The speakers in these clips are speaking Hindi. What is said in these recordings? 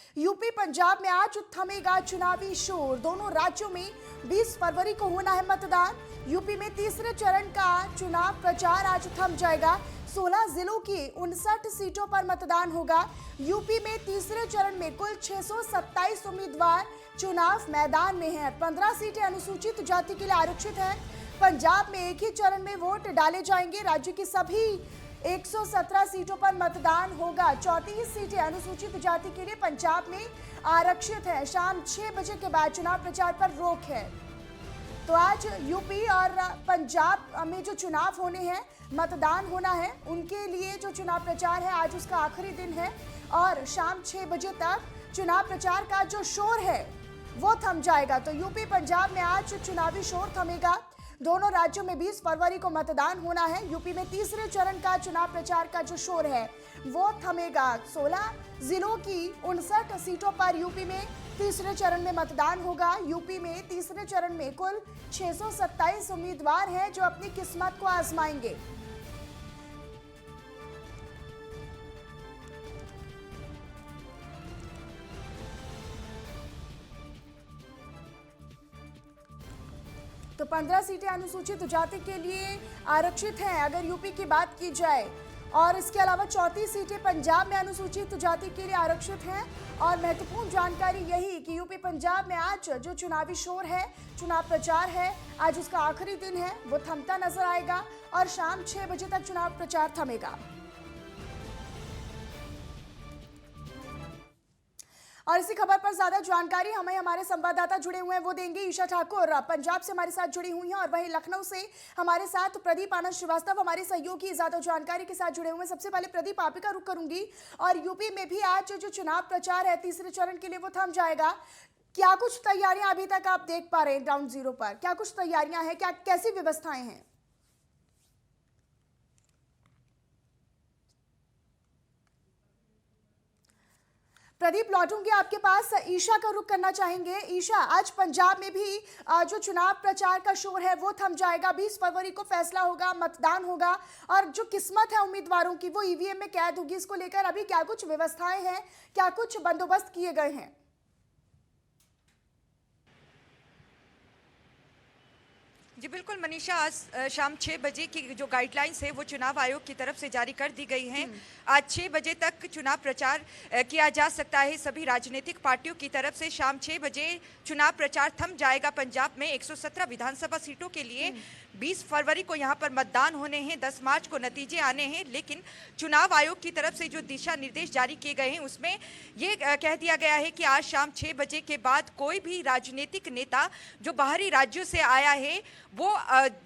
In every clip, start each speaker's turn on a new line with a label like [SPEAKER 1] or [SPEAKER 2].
[SPEAKER 1] यूपी पंजाब में आज थमेगा चुनावी शोर। दोनों राज्यों में 20 फरवरी को होना है मतदान। यूपी में तीसरे चरण का चुनाव प्रचार आज थम जाएगा। 16 जिलों की 59 सीटों पर मतदान होगा। यूपी में तीसरे चरण में कुल 627 उम्मीदवार चुनाव मैदान में हैं। 15 सीटें अनुसूचित जाति के लिए आरक्षित हैं। पंजाब में एक ही चरण में वोट डाले जाएंगे। राज्य की सभी 117 सीटों पर मतदान होगा। 34 सीटें अनुसूचित जाति के लिए पंजाब में आरक्षित है। शाम 6 बजे के बाद चुनाव प्रचार पर रोक है। तो आज यूपी और पंजाब में जो चुनाव होने हैं, मतदान होना है, उनके लिए जो चुनाव प्रचार है आज उसका आखिरी दिन है और शाम 6 बजे तक चुनाव प्रचार का जो शोर है वो थम जाएगा। तो यूपी पंजाब में आज चुनावी शोर थमेगा। दोनों राज्यों में 20 फरवरी को मतदान होना है। यूपी में तीसरे चरण का चुनाव प्रचार का जो शोर है वो थमेगा। 16 जिलों की 59 सीटों पर यूपी में तीसरे चरण में मतदान होगा। यूपी में तीसरे चरण में कुल 627 उम्मीदवार हैं जो अपनी किस्मत को आजमाएंगे। तो 15 सीटें अनुसूचित जाति के लिए आरक्षित हैं अगर यूपी की बात की जाए, और इसके अलावा 34 सीटें पंजाब में अनुसूचित जाति के लिए आरक्षित हैं। और महत्वपूर्ण जानकारी यही कि यूपी पंजाब में आज जो चुनावी शोर है, चुनाव प्रचार है, आज उसका आखिरी दिन है, वो थमता नजर आएगा और शाम 6 बजे तक चुनाव प्रचार थमेगा। और इसी खबर पर ज्यादा जानकारी हमें हमारे संवाददाता जुड़े हुए हैं वो देंगे। ईशा ठाकुर पंजाब से हमारे साथ जुड़ी हुई हैं और वहीं लखनऊ से हमारे साथ प्रदीप आनंद श्रीवास्तव हमारे सहयोगी ज्यादा जानकारी के साथ जुड़े हुए हैं। सबसे पहले प्रदीप, आप ही का रुख करूंगी। और यूपी में भी आज जो चुनाव प्रचार है तीसरे चरण के लिए वो थम जाएगा। क्या कुछ तैयारियां अभी तक आप देख पा रहे हैं ग्राउंड जीरो पर? क्या कुछ तैयारियां हैं, क्या कैसी व्यवस्थाएं हैं? प्रदीप, लौटूंगी आपके पास। ईशा का रुख करना चाहेंगे। ईशा, आज पंजाब में भी जो चुनाव प्रचार का शोर है वो थम जाएगा। 20 फरवरी को फैसला होगा, मतदान होगा और जो किस्मत है उम्मीदवारों की वो ईवीएम में कैद होगी। इसको लेकर अभी क्या कुछ व्यवस्थाएं हैं, क्या कुछ बंदोबस्त किए गए हैं?
[SPEAKER 2] जी बिल्कुल मनीषा, आज शाम 6 बजे की जो गाइडलाइंस है वो चुनाव आयोग की तरफ से जारी कर दी गई हैं। आज 6 बजे तक चुनाव प्रचार किया जा सकता है। सभी राजनीतिक पार्टियों की तरफ से शाम 6 बजे चुनाव प्रचार थम जाएगा। पंजाब में 117 विधानसभा सीटों के लिए 20 फरवरी को यहाँ पर मतदान होने हैं, 10 मार्च को नतीजे आने हैं। लेकिन चुनाव आयोग की तरफ से जो दिशा निर्देश जारी किए गए हैं उसमें ये कह दिया गया है कि आज शाम 6 बजे के बाद कोई भी राजनीतिक नेता जो बाहरी राज्यों से आया है वो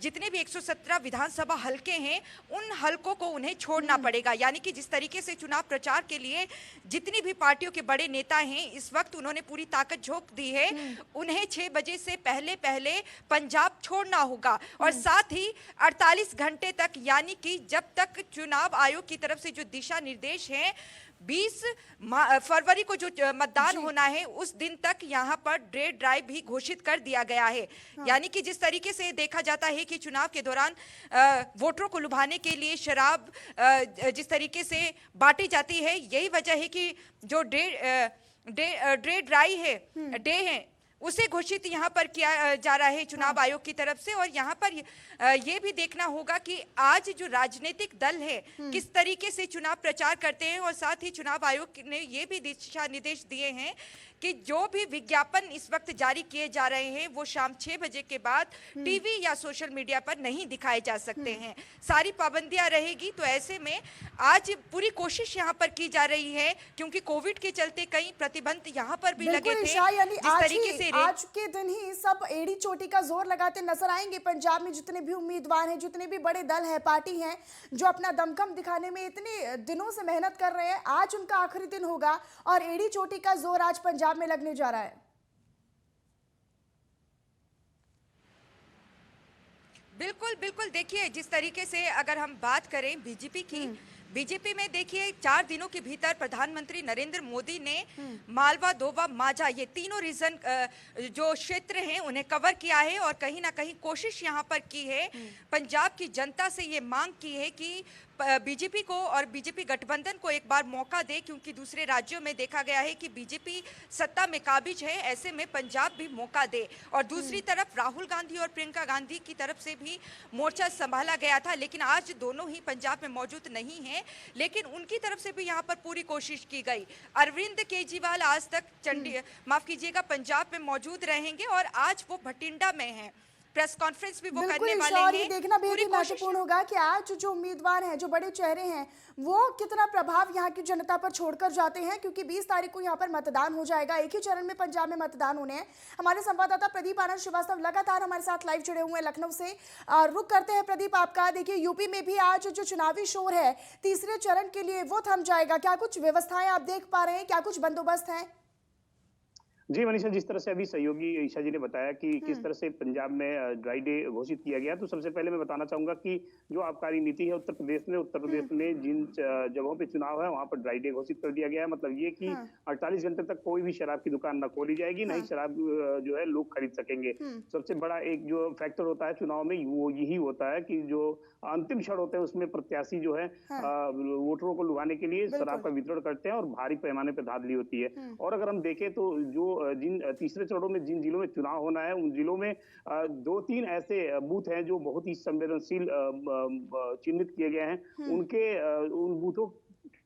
[SPEAKER 2] जितने भी 117 विधानसभा हलके हैं उन हलकों को उन्हें छोड़ना पड़ेगा। यानी कि जिस तरीके से चुनाव प्रचार के लिए जितनी भी पार्टियों के बड़े नेता हैं इस वक्त उन्होंने पूरी ताकत झोंक दी है, उन्हें 6 बजे से पहले पहले पंजाब छोड़ना होगा। और साथ ही 48 घंटे तक, यानी कि जब तक चुनाव आयोग की तरफ से जो दिशा निर्देश हैं 20 फरवरी को जो मतदान होना है उस दिन तक यहाँ पर डे ड्राइव भी घोषित कर दिया गया है। यानी कि जिस तरीके से देखा जाता है कि चुनाव के दौरान वोटरों को लुभाने के लिए शराब जिस तरीके से बांटी जाती है, यही वजह है कि जो डे ड्राइव है, डे है, उसे घोषित यहाँ पर किया जा रहा है चुनाव आयोग की तरफ से। और यहाँ पर ये भी देखना होगा कि आज जो राजनीतिक दल है किस तरीके से चुनाव प्रचार करते हैं। और साथ ही चुनाव आयोग ने ये भी दिशा निर्देश दिए हैं कि जो भी विज्ञापन इस वक्त जारी किए जा रहे हैं वो शाम 6 बजे के बाद टीवी या सोशल मीडिया पर नहीं दिखाए जा सकते हैं। सारी पाबंदियां रहेगी। तो ऐसे में आज पूरी कोशिश यहाँ पर की जा रही है क्योंकि कोविड के चलते कई प्रतिबंध यहाँ पर भी लगे थे।
[SPEAKER 1] जिस तरीके से आज के दिन ही सब एड़ी चोटी का जोर लगाते नजर आएंगे। पंजाब में जितने भी उम्मीदवार हैं, जितने भी बड़े दल हैं, पार्टी हैं, जो अपना दमखम दिखाने में इतने दिनों से मेहनत कर रहे हैं, आज उनका आखिरी दिन होगा और एड़ी चोटी का जोर आज पंजाब में लगने जा रहा है।
[SPEAKER 2] बिल्कुल बिल्कुल, देखिए जिस तरीके से अगर हम बात करें बीजेपी की, बीजेपी में देखिए 4 दिनों के भीतर प्रधानमंत्री नरेंद्र मोदी ने मालवा, दोवा, माझा ये तीनों रीजन जो क्षेत्र हैं उन्हें कवर किया है। और कहीं ना कहीं कोशिश यहाँ पर की है, पंजाब की जनता से ये मांग की है कि बीजेपी को और बीजेपी गठबंधन को एक बार मौका दे, क्योंकि दूसरे राज्यों में देखा गया है कि बीजेपी सत्ता में काबिज है। ऐसे में पंजाब भी मौका दे। और दूसरी तरफ राहुल गांधी और प्रियंका गांधी की तरफ से भी मोर्चा संभाला गया था, लेकिन आज दोनों ही पंजाब में मौजूद नहीं हैं। लेकिन उनकी तरफ से भी यहाँ पर पूरी कोशिश की गई। अरविंद केजरीवाल आज तक माफ कीजिएगा पंजाब में मौजूद रहेंगे और आज वो भटिंडा में हैं। प्रेस कॉन्फ्रेंस भी वो करने वाले
[SPEAKER 1] और ये
[SPEAKER 2] हैं।
[SPEAKER 1] देखना बेहद
[SPEAKER 2] पूरी
[SPEAKER 1] ही महत्वपूर्ण होगा कि आज जो उम्मीदवार हैं, जो बड़े चेहरे हैं, वो कितना प्रभाव यहाँ की जनता पर छोड़कर जाते हैं, क्योंकि 20 तारीख को यहाँ पर मतदान हो जाएगा। एक ही चरण में पंजाब में मतदान होने हैं। हमारे संवाददाता प्रदीप आनंद श्रीवास्तव लगातार हमारे साथ लाइव जुड़े हुए हैं लखनऊ से। रुक करते हैं प्रदीप आपका। देखिए, यूपी में भी आज जो चुनावी शोर है तीसरे चरण के लिए वो थम जाएगा। क्या कुछ व्यवस्थाएं आप देख पा रहे हैं? क्या कुछ बंदोबस्त है?
[SPEAKER 3] जी मनीषा, जिस तरह से अभी सहयोगी ईशा जी ने बताया कि किस तरह से पंजाब में ड्राई डे घोषित किया गया, तो सबसे पहले मैं बताना चाहूंगा कि जो आबकारी नीति है उत्तर प्रदेश में जिन जगहों पे चुनाव है वहां पर ड्राई डे घोषित कर दिया गया है। मतलब ये कि 48 घंटे तक कोई भी शराब की दुकान न खोली जाएगी, नहीं शराब जो है लोग खरीद सकेंगे। सबसे बड़ा एक जो फैक्टर होता है चुनाव में वो यही होता है कि जो अंतिम क्षण होते हैं उसमें प्रत्याशी जो है वोटरों को लुभाने के लिए शराब का वितरण करते हैं और भारी पैमाने पर धांधली होती है। और अगर हम देखें तो जो जिन तीसरे चरणों में जिन जिलों में चुनाव होना है उन जिलों में 2-3 ऐसे बूथ हैं जो बहुत ही संवेदनशील चिन्हित किए गए हैं। उन बूथों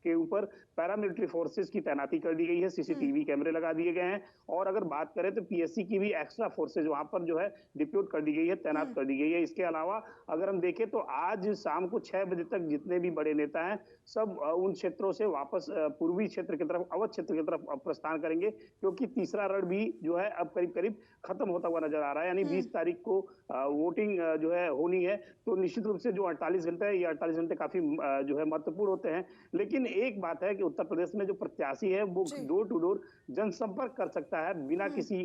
[SPEAKER 3] के ऊपर पैरामिलिट्री फोर्सेस की तैनाती कर दी गई है, सीसीटीवी कैमरे लगा दिए गए हैं। और अगर बात करें तो पीएससी की भी एक्स्ट्रा फोर्सेज वहां पर जो है डिप्यूट कर दी गई है, तैनात कर दी गई है। इसके अलावा अगर हम देखें तो आज शाम को 6 बजे तक जितने भी बड़े नेता हैं सब उन क्षेत्रों से वापस पूर्वी क्षेत्र की तरफ, अवध क्षेत्र की तरफ प्रस्थान करेंगे, क्योंकि तीसरा रण भी जो है अब करीब करीब खत्म होता हुआ नजर आ रहा है। यानी 20 तारीख को वोटिंग जो है होनी है, तो निश्चित रूप से जो 48 घंटे है, ये 48 घंटे काफी जो है महत्वपूर्ण होते हैं। लेकिन एक बात है कि उत्तर प्रदेश में जो प्रत्याशी है वो डोर टू डोर जनसंपर्क कर सकता है बिना किसी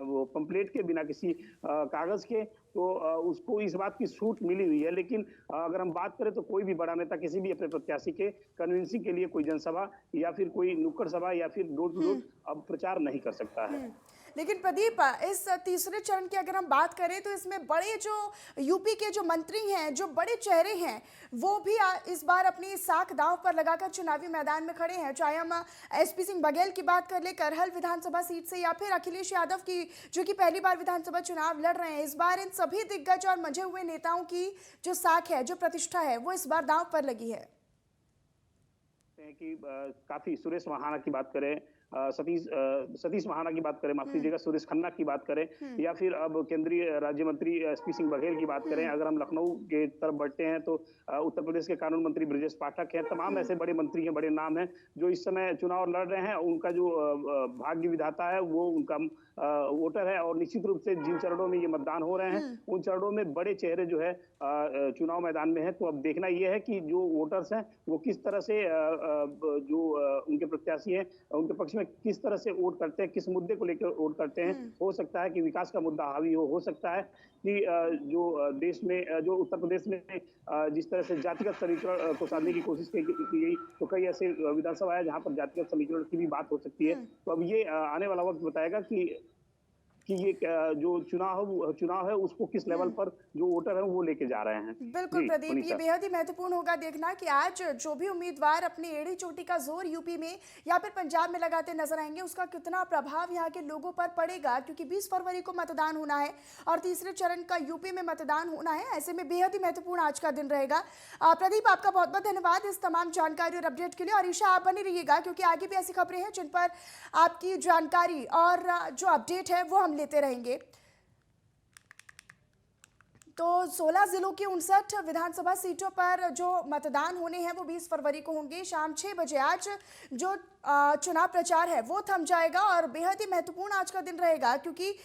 [SPEAKER 3] वो पंपलेट के, बिना किसी कागज के। तो उसको इस बात की छूट मिली हुई है। लेकिन अगर हम बात करें तो कोई भी बड़ा नेता किसी भी अपने प्रत्याशी के कन्विंसिंग के लिए कोई जनसभा या फिर कोई नुक्कड़ सभा या फिर डोर टू डोर अब प्रचार नहीं कर सकता है।
[SPEAKER 1] लेकिन प्रदीप, इस तीसरे चरण की अगर हम बात करें तो इसमें बड़े जो यूपी के जो मंत्री हैं, जो बड़े चेहरे हैं, वो भी इस बार अपनी साख दांव पर लगाकर चुनावी मैदान में खड़े हैं। चाहे हम एसपी सिंह बघेल की बात कर ले करहल विधानसभा सीट से, या फिर अखिलेश यादव की जो कि पहली बार विधानसभा चुनाव लड़ रहे हैं। इस बार इन सभी दिग्गज और मंझे हुए नेताओं की जो साख है, जो प्रतिष्ठा है, वो इस बार दांव पर लगी है।
[SPEAKER 3] कि काफी सुरेश महाना की बात करें, सतीश महाना की बात करें, माफ कीजिएगा, सुरेश खन्ना की बात करें, या फिर अब केंद्रीय राज्य मंत्री एसपी सिंह बघेल की बात करें। अगर हम लखनऊ के तरफ बढ़ते हैं तो उत्तर प्रदेश के कानून मंत्री ब्रजेश पाठक हैं। तमाम ऐसे बड़े मंत्री हैं, बड़े नाम हैं जो इस समय चुनाव लड़ रहे हैं। उनका जो भाग्य विधाता है वो उनका वोटर है। और निश्चित रूप से जिन चरणों में ये मतदान हो रहे हैं उन चरणों में बड़े चेहरे जो है चुनाव मैदान में है। तो अब देखना यह है कि जो वोटर्स हैं वो किस तरह से जो उनके प्रत्याशी हैं उनके पक्ष में किस तरह से वोट करते हैं, किस मुद्दे को लेकर वोट करते हैं। हो सकता है कि विकास का मुद्दा हावी हो सकता है कि जो देश में, जो उत्तर प्रदेश में जिस तरह से जातिगत समीकरण को साधने की कोशिश की गई, तो कई ऐसे विधानसभा है जहां पर जातिगत समीकरण की भी बात हो सकती है। तो अब ये आने वाला वक्त बताएगा कि ये जो चुनाव है उसको किस लेवल पर जो वोटर है वो लेके जा रहे हैं।
[SPEAKER 1] बिल्कुल प्रदीप, ये बेहद ही महत्वपूर्ण होगा देखना कि आज जो भी उम्मीदवार अपनी एड़ी चोटी का जोर यूपी में या फिर पंजाब में लगाते नजर आएंगे, उसका कितना प्रभाव यहाँ के लोगों पर पड़ेगा, क्योंकि 20 फरवरी को मतदान होना है और तीसरे चरण का यूपी में मतदान होना है। ऐसे में बेहद ही महत्वपूर्ण आज का दिन रहेगा। प्रदीप, आपका बहुत बहुत धन्यवाद इस तमाम जानकारी और अपडेट के लिए। और ईशा, आप बनी रहिएगा क्योंकि आगे भी ऐसी खबरें हैं जिन पर आपकी जानकारी और जो अपडेट है वो हम लेते रहेंगे। तो 16 जिलों की 59 विधानसभा सीटों पर जो मतदान होने हैं वो 20 फरवरी को होंगे। शाम 6 बजे आज जो चुनाव प्रचार है वो थम जाएगा और बेहद ही महत्वपूर्ण आज का दिन रहेगा, क्योंकि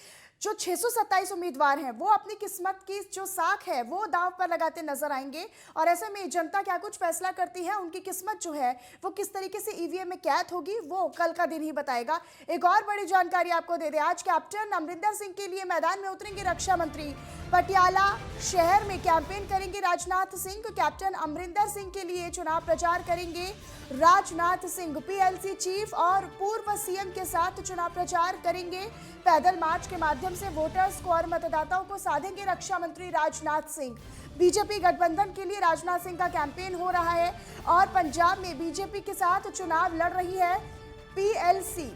[SPEAKER 1] जो 627 उम्मीदवार हैं वो अपनी किस्मत की जो साख है वो दांव पर लगाते नजर आएंगे। और ऐसे में जनता क्या कुछ फैसला करती है, उनकी किस्मत जो है वो किस तरीके से ईवीएम में कैद होगी, वो कल का दिन ही बताएगा। एक और बड़ी जानकारी आपको दे दें, आज कैप्टन अमरिंदर सिंह के लिए मैदान में उतरेंगे रक्षा मंत्री। पटियाला शहर में कैंपेन करेंगे राजनाथ सिंह। कैप्टन अमरिंदर सिंह के लिए चुनाव प्रचार करेंगे राजनाथ सिंह। पीएलसी चीफ और पूर्व सीएम के साथ चुनाव प्रचार करेंगे। पैदल मार्च के माध्यम से वोटर्स को और मतदाताओं को साधेंगे रक्षा मंत्री राजनाथ सिंह। बीजेपी गठबंधन के लिए राजनाथ सिंह का कैंपेन हो रहा है और पंजाब में बीजेपी के साथ चुनाव लड़ रही है पीएलसी।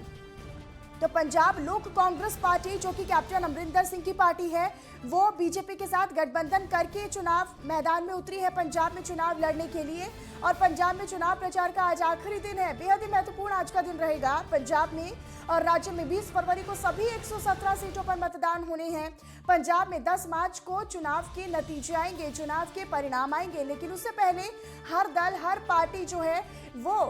[SPEAKER 1] तो पंजाब लोक कांग्रेस पार्टी, जो कि कैप्टन अमरिंदर सिंह की पार्टी है, वो बीजेपी के साथ गठबंधन करके चुनाव मैदान में उतरी है पंजाब में चुनाव लड़ने के लिए। और पंजाब में चुनाव प्रचार का आज आखिरी दिन है। बेहद ही महत्वपूर्ण आज का दिन रहेगा पंजाब में। और राज्य में 20 फरवरी को सभी 117 सीटों पर मतदान होने हैं। पंजाब में 10 मार्च को चुनाव के नतीजे आएंगे, चुनाव के परिणाम आएंगे। लेकिन उससे पहले हर दल, हर पार्टी जो है वो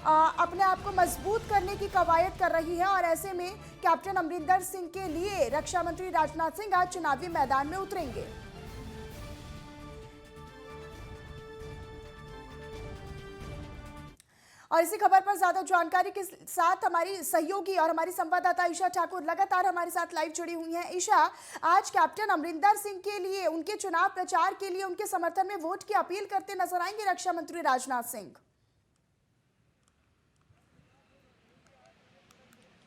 [SPEAKER 1] अपने आप को मजबूत करने की कवायद कर रही है। और ऐसे में कैप्टन अमरिंदर सिंह के लिए रक्षा मंत्री राजनाथ सिंह आज चुनावी मैदान में उतरेंगे। और इसी खबर पर ज्यादा जानकारी के साथ हमारी सहयोगी और हमारी संवाददाता ईशा ठाकुर लगातार हमारे साथ लाइव जुड़ी हुई हैं। ईशा, आज कैप्टन अमरिंदर सिंह के लिए, उनके चुनाव प्रचार के लिए, उनके समर्थन में वोट की अपील करते नजर आएंगे रक्षा मंत्री राजनाथ सिंह।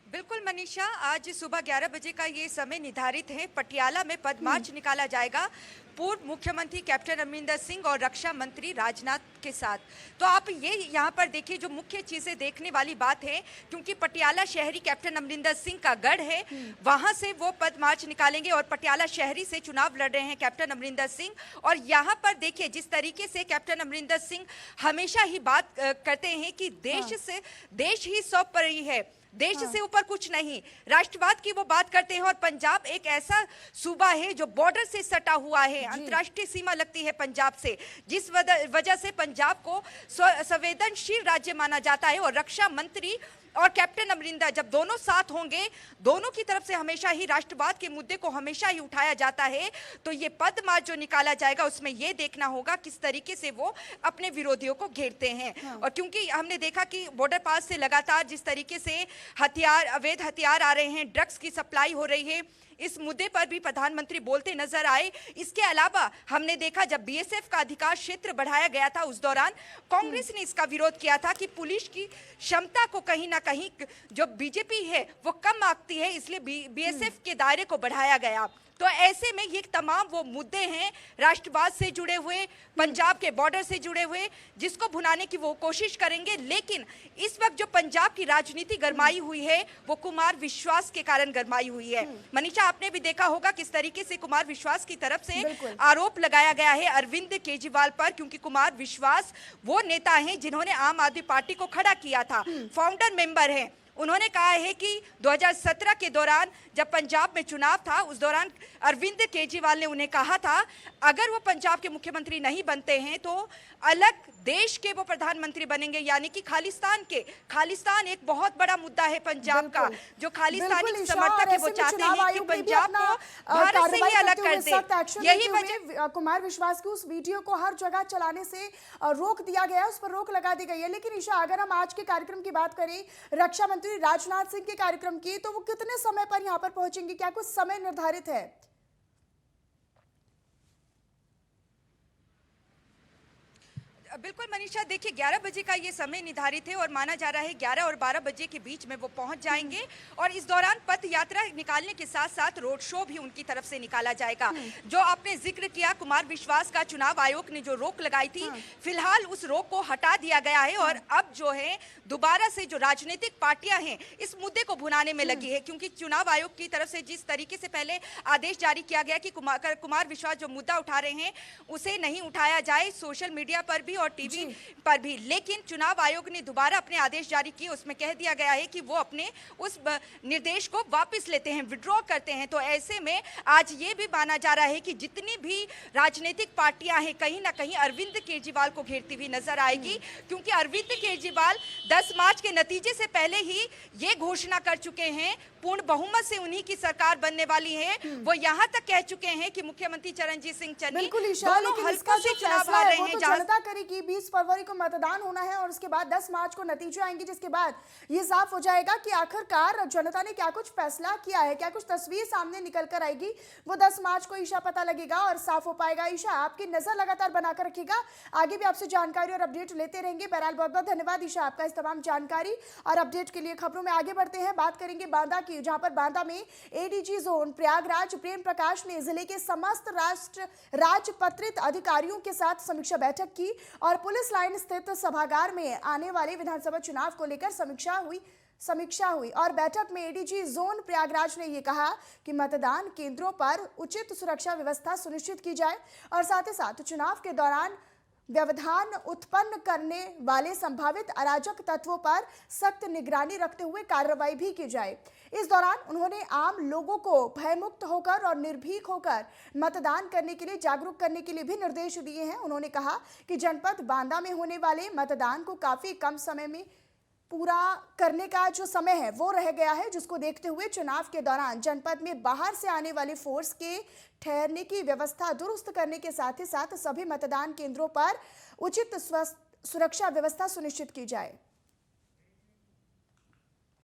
[SPEAKER 2] बिल्कुल मनीषा, आज सुबह 11 बजे का ये समय निर्धारित है। पटियाला में पद मार्च निकाला जाएगा पूर्व मुख्यमंत्री कैप्टन अमरिंदर सिंह और रक्षा मंत्री राजनाथ के साथ। तो आप ये यहाँ पर देखिए, जो मुख्य चीजें देखने वाली बात है, क्योंकि पटियाला शहरी कैप्टन अमरिंदर सिंह का गढ़ है, वहां से वो पद मार्च निकालेंगे और पटियाला शहरी से चुनाव लड़ रहे हैं कैप्टन अमरिंदर सिंह। और यहाँ पर देखिए, जिस तरीके से कैप्टन अमरिंदर सिंह हमेशा ही बात करते हैं कि देश ही सर्वोपरि है, देश से ऊपर कुछ नहीं, राष्ट्रवाद की वो बात करते हैं। और पंजाब एक ऐसा सूबा है जो बॉर्डर से सटा हुआ है, अंतर्राष्ट्रीय सीमा लगती है पंजाब से, जिस वजह से पंजाब को संवेदनशील राज्य माना जाता है। और रक्षा मंत्री और कैप्टन अमरिंदर जब दोनों साथ होंगे, दोनों की तरफ से हमेशा ही राष्ट्रवाद के मुद्दे को हमेशा ही उठाया जाता है। तो ये पद मार्च जो निकाला जाएगा, उसमें ये देखना होगा किस तरीके से वो अपने विरोधियों को घेरते हैं। और क्योंकि हमने देखा कि बॉर्डर पास से लगातार जिस तरीके से अवैध हथियार आ रहे हैं, ड्रग्स की सप्लाई हो रही है, इस मुद्दे पर भी प्रधानमंत्री बोलते नजर आए। इसके अलावा हमने देखा जब बीएसएफ का अधिकार क्षेत्र बढ़ाया गया था, उस दौरान कांग्रेस ने इसका विरोध किया था कि पुलिस की क्षमता को कहीं ना कहीं जो बीजेपी है वो कम आंकती है, इसलिए बीएसएफ के दायरे को बढ़ाया गया। तो ऐसे में ये तमाम वो मुद्दे हैं राष्ट्रवाद से जुड़े हुए, पंजाब के बॉर्डर से जुड़े हुए, जिसको भुनाने की वो कोशिश करेंगे। लेकिन इस वक्त जो पंजाब की राजनीति गरमाई हुई है, वो कुमार विश्वास के कारण गरमाई हुई है। मनीषा, आपने भी देखा होगा किस तरीके से कुमार विश्वास की तरफ से आरोप लगाया गया है अरविंद केजरीवाल पर, क्योंकि कुमार विश्वास वो नेता हैं जिन्होंने आम आदमी पार्टी को खड़ा किया था, फाउंडर मेंबर हैं। उन्होंने कहा है कि 2017 के दौरान जब पंजाब में चुनाव था, उस दौरान अरविंद केजरीवाल ने उन्हें कहा था अगर वो पंजाब के मुख्यमंत्री नहीं बनते हैं तो अलग देश के वो प्रधानमंत्री बनेंगे, यानी कि खालिस्तान एक बहुत बड़ा मुद्दा है पंजाब का। जो खालिस्तानी समर्थक है वो चाहते हैं कि पंजाब को भारत से ही अलग कर दे। यही वजह
[SPEAKER 1] कुमार विश्वास की उस वीडियो को हर जगह चलाने से रोक दिया गया, उस पर रोक लगा दी गई है। लेकिन ईशा, अगर हम आज के कार्यक्रम की बात करें, रक्षा मंत्री राजनाथ सिंह के कार्यक्रम की, तो वो कितने समय पर यहाँ पर पहुंचेंगे? क्या कुछ समय निर्धारित है?
[SPEAKER 2] बिल्कुल मनीषा, देखिए 11 बजे का ये समय निर्धारित है और माना जा रहा है 11 और 12 बजे के बीच में वो पहुंच जाएंगे। और इस दौरान पद यात्रा निकालने के साथ साथ रोड शो भी उनकी तरफ से निकाला जाएगा। जो आपने जिक्र किया कुमार विश्वास का, चुनाव आयोग ने जो रोक लगाई थी, फिलहाल उस रोक को हटा दिया गया है। और अब जो है दोबारा से जो राजनीतिक पार्टियां हैं इस मुद्दे को भुनाने में लगी है, क्योंकि चुनाव आयोग की तरफ से जिस तरीके से पहले आदेश जारी किया गया कि कुमार विश्वास जो मुद्दा उठा रहे हैं उसे नहीं उठाया जाए, सोशल मीडिया पर भी और टीवी पर भी। लेकिन चुनाव आयोग ने दोबारा अपने आदेश जारी किए, उसमें कह दिया गया है कि वो अपने उस निर्देश को वापस लेते हैं, विड्रॉ करते हैं। तो ऐसे में आज ये भी माना जा रहा है कि जितनी भी राजनीतिक पार्टियां हैं कहीं ना कहीं अरविंद केजरीवाल को घेरती हुई नजर आएगी, क्योंकि अरविंद केजरीवाल 10 मार्च के नतीजे से पहले ही ये घोषणा कर चुके हैं पूर्ण बहुमत से उन्हीं की सरकार बनने वाली है। वो यहाँ तक कह चुके हैं कि मुख्यमंत्री चरणजीत सिंह चन्नी दोनों हल्कों से चुनाव लड़ रहे हैं।
[SPEAKER 1] जनता करेगी कि 20 फरवरी को मतदान होना है और उसके बाद 10 मार्च को नतीजे आएंगे, जिसके बाद ये साफ हो जाएगा कि आखिरकार जनता ने क्या कुछ फैसला किया है, क्या कुछ तस्वीर सामने निकल कर आएगी। वो 10 मार्च को ईशा पता लगेगा और साफ हो पाएगा। ईशा, आपकी नजर लगातार बनाकर रखिएगा, आगे भी आपसे जानकारी और अपडेट लेते रहेंगे। बहरहाल बहुत बहुत धन्यवाद ईशा आपका इस तमाम जानकारी और अपडेट के लिए। खबरों में आगे बढ़ते हैं, बात करेंगे बांदा की, जहां पर बांदा में एडीजी जोन प्रयागराज प्रेम प्रकाश ने जिले के समस्त राजपत्रित अधिकारियों के साथ समीक्षा बैठक की और पुलिस लाइन स्थित सभागार में आने वाले विधानसभा चुनाव को लेकर समीक्षा हुई और बैठक में एडीजी जोन प्रयागराज ने यह कहा कि मतदान केंद्रों पर उचित सुरक्षा व्यवस्था सुनिश्चित की जाए और साथ ही साथ चुनाव के दौरान व्यवधान उत्पन्न करने वाले संभावित अराजक तत्वों पर सख्त निगरानी रखते हुए कार्रवाई भी की जाए। इस दौरान उन्होंने आम लोगों को भयमुक्त होकर और निर्भीक होकर मतदान करने के लिए जागरूक करने के लिए भी निर्देश दिए हैं। उन्होंने कहा कि जनपद बांदा में होने वाले मतदान को काफी कम समय में पूरा करने का जो समय है वो रह गया है, जिसको देखते हुए चुनाव के दौरान जनपद में बाहर से आने वाली फोर्स के ठहरने की व्यवस्था दुरुस्त करने के साथ ही साथ सभी मतदान केंद्रों पर उचित सुरक्षा व्यवस्था सुनिश्चित की जाए।